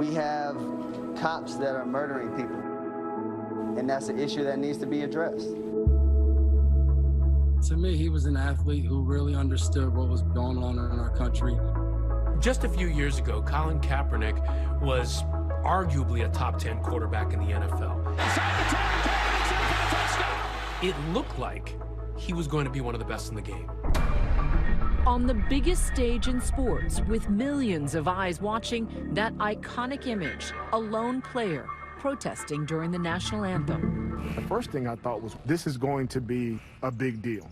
We have cops that are murdering people, and that's an issue that needs to be addressed. To me, he was an athlete who really understood what was going on in our country. Just a few years ago, Colin Kaepernick was arguably a top 10 quarterback in the NFL. It looked like he was going to be one of the best in the game. On the biggest stage in sports, with millions of eyes watching, that iconic image, a lone player protesting during the national anthem. The first thing I thought was, this is going to be a big deal.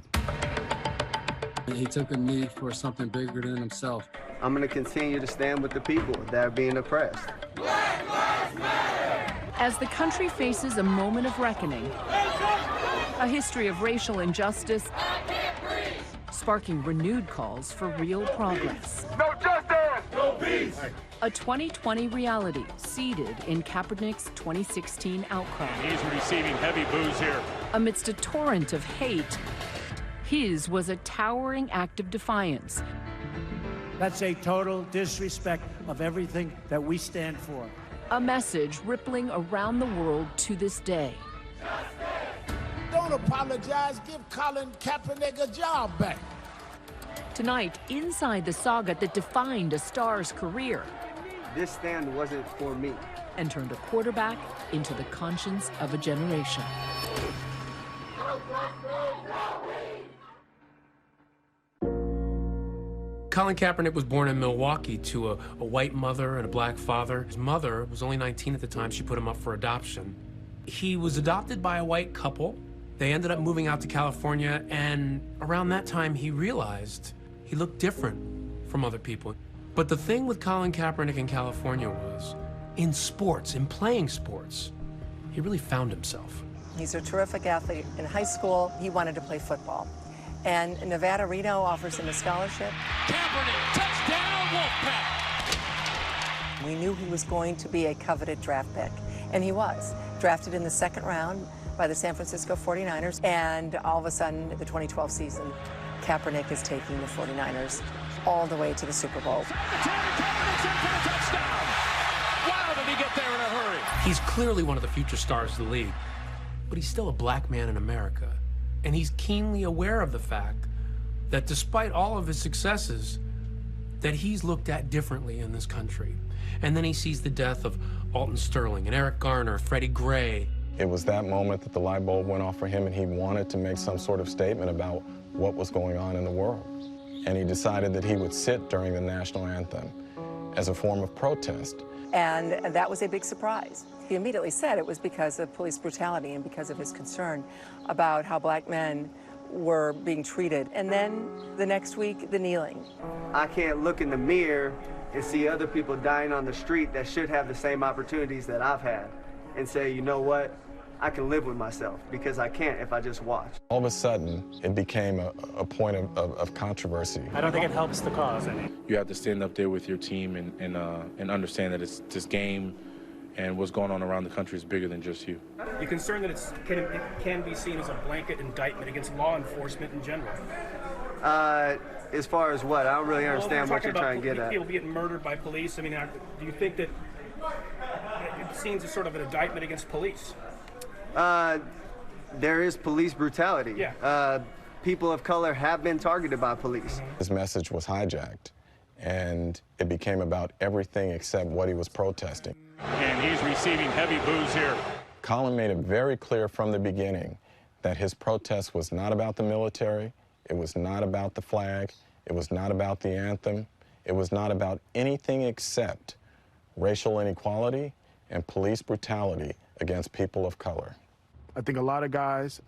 He took a knee for something bigger than himself. I'm going to continue to stand with the people that are being oppressed. Black Lives Matter! As the country faces a moment of reckoning, a history of racial injustice, sparking renewed calls for real progress. No justice! No peace! A 2020 reality seeded in Kaepernick's 2016 outcry. He's receiving heavy boos here. Amidst a torrent of hate, his was a towering act of defiance. That's a total disrespect of everything that we stand for. A message rippling around the world to this day. Don't apologize, give Colin Kaepernick a job back. Tonight, inside the saga that defined a star's career. This stand wasn't for me. And turned a quarterback into the conscience of a generation. Colin Kaepernick was born in Milwaukee to a white mother and a black father. His mother was only 19 at the time. She put him up for adoption. He was adopted by a white couple. They ended up moving out to California, and around that time, he realized he looked different from other people. But the thing with Colin Kaepernick in California was, in sports, in playing sports, he really found himself. He's a terrific athlete. In high school, he wanted to play football. And Nevada Reno offers him a scholarship. Kaepernick, touchdown, Wolfpack! We knew he was going to be a coveted draft pick, and he was. Drafted in the second round by the San Francisco 49ers, and all of a sudden, the 2012 season, Kaepernick is taking the 49ers all the way to the Super Bowl. Kaepernick's in for the touchdown! Wow, did he get there in a hurry? He's clearly one of the future stars of the league, but he's still a black man in America. And he's keenly aware of the fact that despite all of his successes, that he's looked at differently in this country. And then he sees the death of Alton Sterling and Eric Garner, Freddie Gray. It was that moment that the light bulb went off for him, and he wanted to make some sort of statement about what was going on in the world. And he decided that he would sit during the national anthem as a form of protest. And that was a big surprise. He immediately said it was because of police brutality and because of his concern about how black men were being treated. And then the next week, the kneeling. I can't look in the mirror and see other people dying on the street that should have the same opportunities that I've had and say, you know what, I can live with myself, because I can't if I just watch. All of a sudden, it became a point of controversy. I don't think it helps the cause any. You have to stand up there with your team and understand that it's this game and what's going on around the country is bigger than just you. You're concerned that it can be seen as a blanket indictment against law enforcement in general? As far as what? I don't really understand what you're trying to get at. People getting murdered by police. I mean, do you think that it's seen as sort of an indictment against police? There is police brutality. Yeah. People of color have been targeted by police. His message was hijacked, and it became about everything except what he was protesting. And he's receiving heavy boos here. Colin made it very clear from the beginning that his protest was not about the military, it was not about the flag, it was not about the anthem, it was not about anything except racial inequality and police brutality against people of color. I think a lot of guys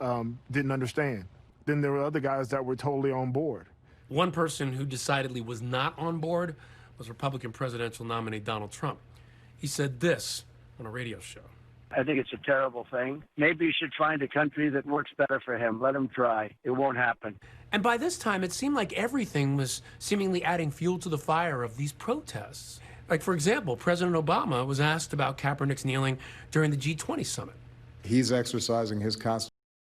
didn't understand. Then there were other guys that were totally on board. One person who decidedly was not on board was Republican presidential nominee Donald Trump. He said this on a radio show. I think it's a terrible thing. Maybe you should find a country that works better for him. Let him try. It won't happen. And by this time, it seemed like everything was seemingly adding fuel to the fire of these protests. Like, for example, President Obama was asked about Kaepernick's kneeling during the G20 summit. He's exercising his constitutional